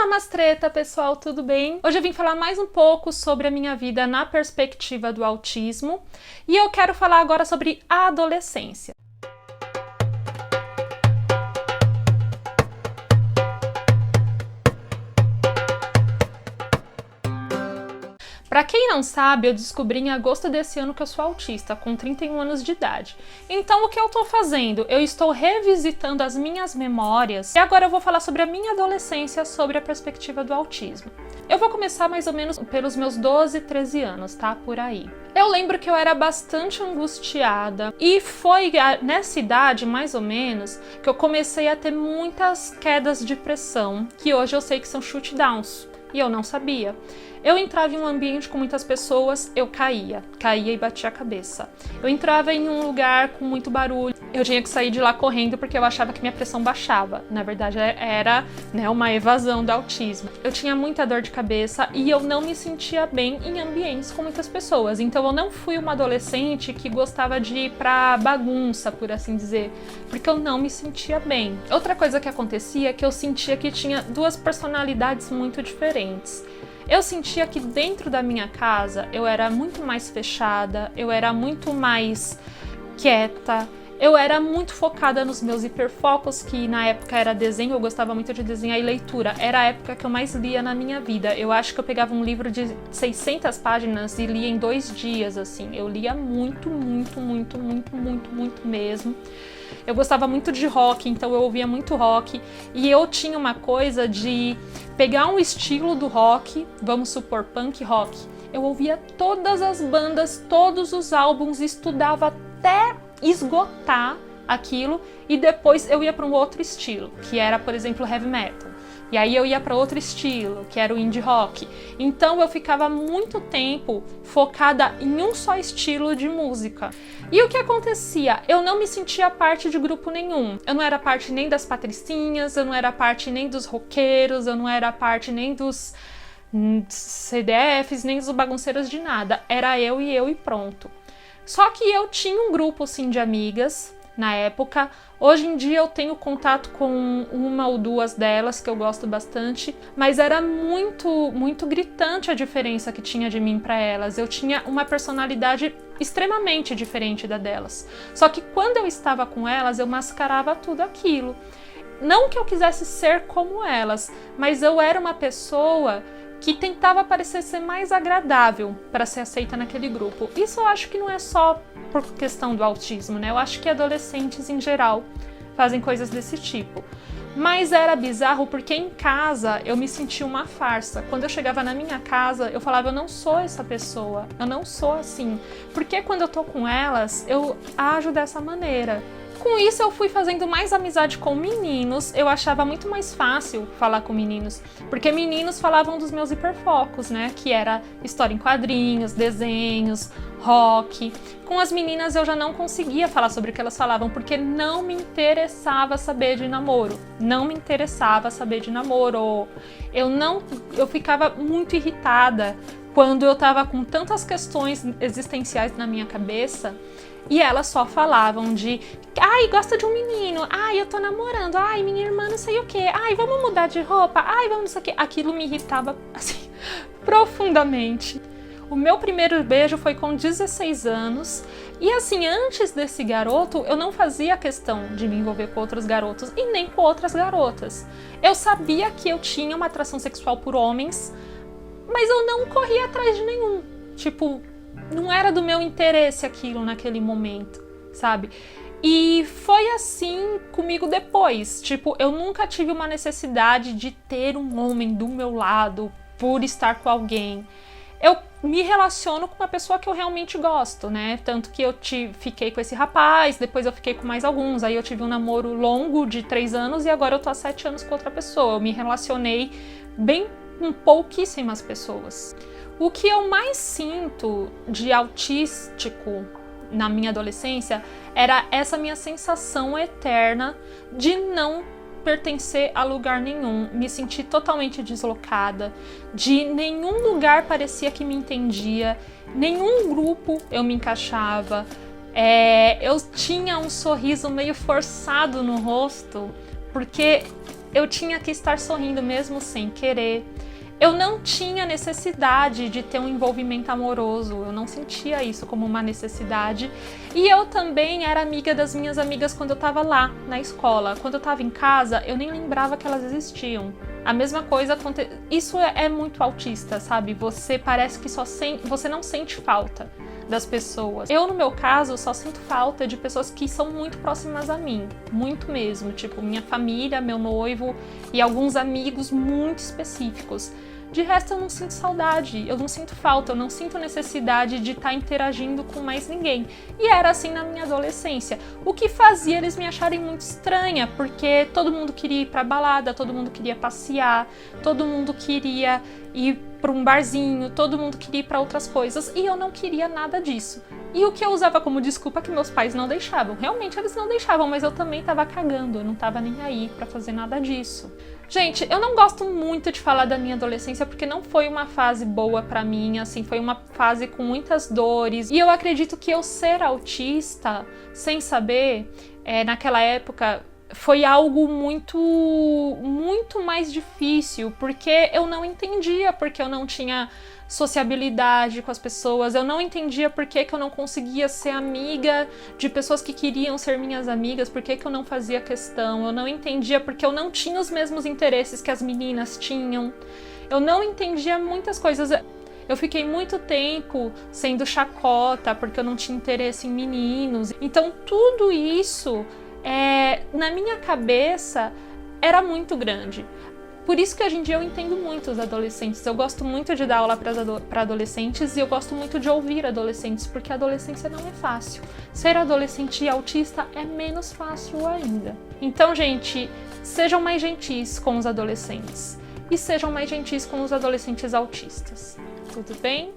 Namastreta, pessoal, tudo bem? Hoje eu vim falar mais um pouco sobre a minha vida na perspectiva do autismo e eu quero falar agora sobre a adolescência. Pra quem não sabe, eu descobri em agosto desse ano que eu sou autista, com 31 anos de idade. Então o que eu tô fazendo? Eu estou revisitando as minhas memórias e agora eu vou falar sobre a minha adolescência, sobre a perspectiva do autismo. Eu vou começar mais ou menos pelos meus 12, 13 anos, tá? Por aí. Eu lembro que eu era bastante angustiada e foi nessa idade, mais ou menos, que eu comecei a ter muitas quedas de pressão, que hoje eu sei que são shootdowns, e eu não sabia. Eu entrava em um ambiente com muitas pessoas, eu caía e batia a cabeça. Eu entrava em um lugar com muito barulho, eu tinha que sair de lá correndo porque eu achava que minha pressão baixava. Na verdade era, uma evasão do autismo. Eu tinha muita dor de cabeça e eu não me sentia bem em ambientes com muitas pessoas. Então eu não fui uma adolescente que gostava de ir pra bagunça, por assim dizer, porque eu não me sentia bem. Outra coisa que acontecia é que eu sentia que tinha duas personalidades muito diferentes. Eu sentia que dentro da minha casa eu era muito mais fechada, eu era muito mais quieta, eu era muito focada nos meus hiperfocos, que na época era desenho, eu gostava muito de desenhar e leitura. Era a época que eu mais lia na minha vida. Eu acho que eu pegava um livro de 600 páginas e lia em 2 dias, assim. Eu lia muito mesmo. Eu gostava muito de rock, então eu ouvia muito rock. E eu tinha uma coisa de pegar um estilo do rock, vamos supor, punk rock. Eu ouvia todas as bandas, todos os álbuns, estudava até esgotar aquilo e depois eu ia para um outro estilo, que era, por exemplo, heavy metal. E aí eu ia para outro estilo, que era o indie rock. Então eu ficava muito tempo focada em um só estilo de música. E o que acontecia? Eu não me sentia parte de grupo nenhum. Eu não era parte nem das patricinhas, eu não era parte nem dos roqueiros, eu não era parte nem dos CDFs, nem dos bagunceiros de nada. Era eu e pronto. Só que eu tinha um grupo, sim, de amigas na época. Hoje em dia eu tenho contato com uma ou duas delas, que eu gosto bastante, mas era muito gritante a diferença que tinha de mim para elas. Eu tinha uma personalidade extremamente diferente da delas. Só que quando eu estava com elas, eu mascarava tudo aquilo. Não que eu quisesse ser como elas, mas eu era uma pessoa que tentava parecer ser mais agradável para ser aceita naquele grupo. Isso eu acho que não é só por questão do autismo, né? Eu acho que adolescentes em geral fazem coisas desse tipo. Mas era bizarro porque em casa eu me sentia uma farsa. Quando eu chegava na minha casa, eu falava, eu não sou essa pessoa, eu não sou assim. Porque quando eu tô com elas, eu ajo dessa maneira. Com isso eu fui fazendo mais amizade com meninos, eu achava muito mais fácil falar com meninos, porque meninos falavam dos meus hiperfocos, né, que era história em quadrinhos, desenhos, rock. Com as meninas eu já não conseguia falar sobre o que elas falavam, porque não me interessava saber de namoro, Eu ficava muito irritada quando eu tava com tantas questões existenciais na minha cabeça, e elas só falavam de, ai, gosta de um menino, ai, eu tô namorando, ai, minha irmã não sei o que, ai, vamos mudar de roupa, ai, vamos não sei o que. Aquilo me irritava, assim, profundamente. O meu primeiro beijo foi com 16 anos, e assim, antes desse garoto, eu não fazia questão de me envolver com outros garotos e nem com outras garotas. Eu sabia que eu tinha uma atração sexual por homens, mas eu não corria atrás de nenhum. Tipo, não era do meu interesse aquilo naquele momento, sabe? E foi assim comigo depois. Tipo, eu nunca tive uma necessidade de ter um homem do meu lado por estar com alguém. Eu me relaciono com uma pessoa que eu realmente gosto, né? Tanto que eu fiquei com esse rapaz, depois eu fiquei com mais alguns. Aí eu tive um namoro longo de 3 anos e agora eu tô há 7 anos com outra pessoa. Eu me relacionei bem com pouquíssimas pessoas. O que eu mais sinto de autístico na minha adolescência era essa minha sensação eterna de não pertencer a lugar nenhum, me sentir totalmente deslocada, de nenhum lugar parecia que me entendia, nenhum grupo eu me encaixava, eu tinha um sorriso meio forçado no rosto, porque eu tinha que estar sorrindo mesmo sem querer. Eu não tinha necessidade de ter um envolvimento amoroso, eu não sentia isso como uma necessidade. E eu também era amiga das minhas amigas quando eu tava lá, na escola. Quando eu tava em casa, eu nem lembrava que elas existiam. A mesma coisa, isso é muito autista, sabe? Você parece que você não sente falta das pessoas. Eu, no meu caso, só sinto falta de pessoas que são muito próximas a mim, muito mesmo, tipo minha família, meu noivo e alguns amigos muito específicos. De resto, eu não sinto saudade, eu não sinto falta, eu não sinto necessidade de estar interagindo com mais ninguém. E era assim na minha adolescência, o que fazia eles me acharem muito estranha, porque todo mundo queria ir pra balada, todo mundo queria passear, todo mundo queria ir para um barzinho, todo mundo queria ir para outras coisas e eu não queria nada disso. E o que eu usava como desculpa é que meus pais não deixavam. Realmente eles não deixavam, mas eu também tava cagando, eu não tava nem aí pra fazer nada disso. Gente, eu não gosto muito de falar da minha adolescência porque não foi uma fase boa pra mim, assim, foi uma fase com muitas dores. E eu acredito que eu ser autista, sem saber, naquela época, foi algo muito mais difícil, porque eu não entendia, porque eu não tinha sociabilidade com as pessoas, eu não entendia por que eu não conseguia ser amiga de pessoas que queriam ser minhas amigas, por que eu não fazia questão, eu não entendia porque eu não tinha os mesmos interesses que as meninas tinham, eu não entendia muitas coisas. Eu fiquei muito tempo sendo chacota porque eu não tinha interesse em meninos, então tudo isso na minha cabeça era muito grande. Por isso que hoje em dia eu entendo muito os adolescentes. Eu gosto muito de dar aula para adolescentes e eu gosto muito de ouvir adolescentes, porque a adolescência não é fácil. Ser adolescente e autista é menos fácil ainda. Então, gente, sejam mais gentis com os adolescentes e sejam mais gentis com os adolescentes autistas. Tudo bem?